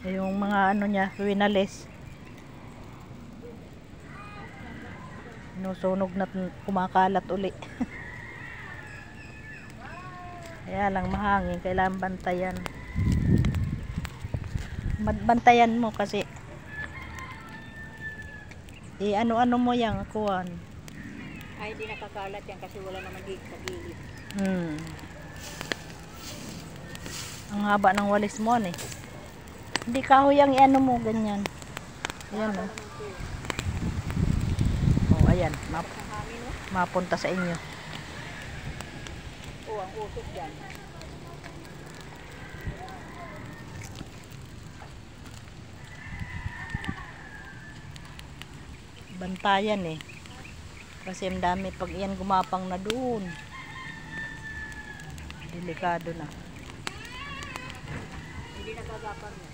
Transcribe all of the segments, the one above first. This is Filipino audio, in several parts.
Yung mga ano niya, winalis. Sinusunog na kumakalat uli. Kaya lang mahangin, kailangan bantayan. Bantayan mo kasi ano-ano mo yan, kuwan. Ay, hindi nakakalat yan kasi wala naman dito sa gilid. Ang haba ng walis mo, eh. Hindi kahoy ang ano mo, ganyan. Ayan, oh. Oh, ayan. Mapunta sa inyo. Oh, ang usok dyan. Bantayan, eh. Kasi ang dami pag iyan gumapang na doon. Delikado na. Hindi nakagapang na.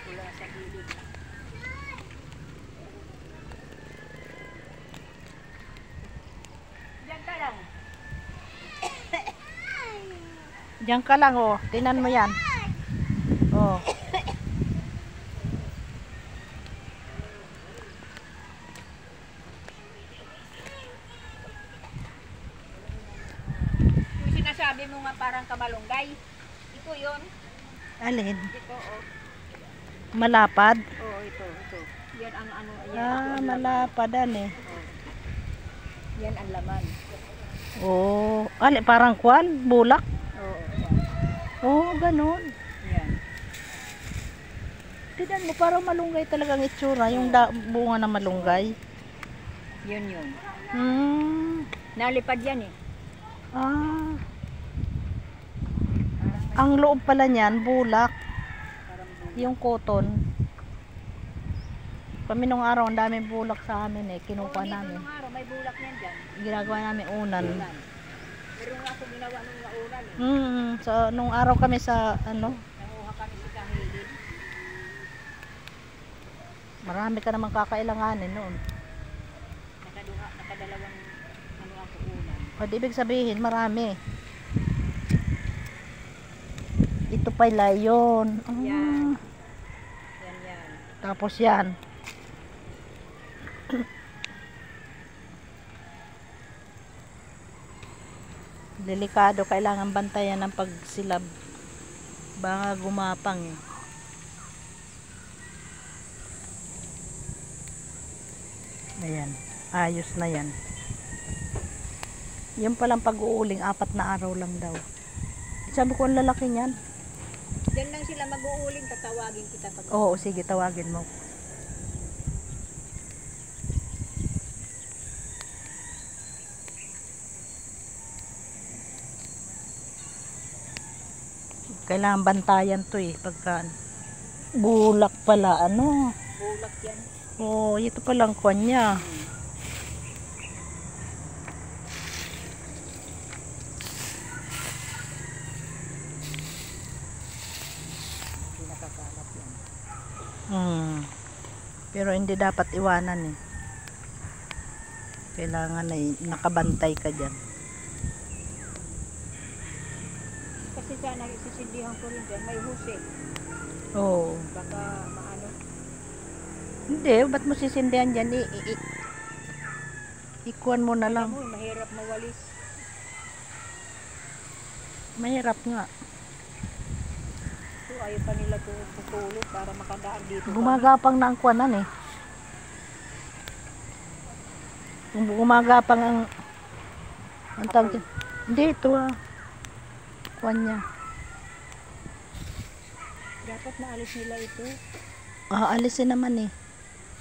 Wala sa gilid na. Diyan ka lang. Diyan ka lang, oh. Tingnan mo yan. Oh. Yung sinasabi mo nga parang kamalunggay. Ito yun. Alin? Ito, oh. Malapad? Oo, ito. Yan ang ano. Yan, Malapadan, eh. oh. Yan ang laman. Oh. Alin, parang kwan? Bulak? Oo, yan. Oh, ganun. Yan. Tignan mo, parang malunggay talagang itsura. Yung bunga na malunggay. Yun. Nalipad yan eh. Ang loob pala niyan, bulak. Yung cotton. Kami nung araw, ang daming bulak sa amin eh. Kinuha namin. Nung araw, may bulak yan dyan. Ginagawa namin unan. Pero nga ako ginawa nung naulan eh. So, nung araw kami sa, Nanguha kami sa kahilid. marami ka naman kakailanganin noon. Nakadalawang ako ulan. O, ibig sabihin, marami. Ito pala yun. Yan. Tapos yan. Delikado, kailangan bantayan ng pagsilab. Baka gumapang eh. Ayan, ayos na yan. Yung palang pag-uuling, 4 na araw lang daw. Sabi ko, ang lalaki niyan. Diyan lang sila mag-uuling, tatawagin kita pag... Oo, sige, tawagin mo. Kailangan bantayan to eh, pagka bulak pala, Bulak yan. Oh, ito palang kwan niya. Hindi nakakalat yan. Pero hindi dapat iwanan eh. Kailangan ay nakabantay ka dyan. Kasi sana isisindihan ko rin dyan, may huse. Oo. Baka maano. Hindi, ba't mo sisindihan dyan? Ikuan mo na lang. Mahirap mawalis. Mahirap nga. So, ayaw pa nila tutulog para makadaan dito. Gumagapang na ang kuwanan eh. Gumagapang ang tawag dyan. Hindi, ito kuwan niya. Dapat naalis nila ito. Alisin naman eh.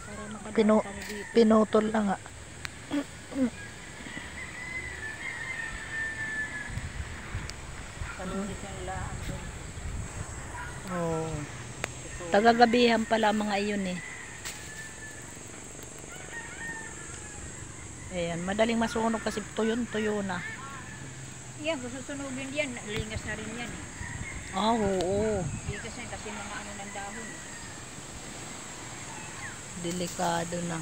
Para makadaan kami dito. Pinutol lang nga. Palulit yung laan doon. Oh. Tagagabihan pala mga iyon eh. Ayan, madaling masunog kasi tuyo na. Yan, kung susunugin yan, lingas na rin yan eh. Oo. Lingas na yan kasi mga ano ng dahon eh. Delikado na.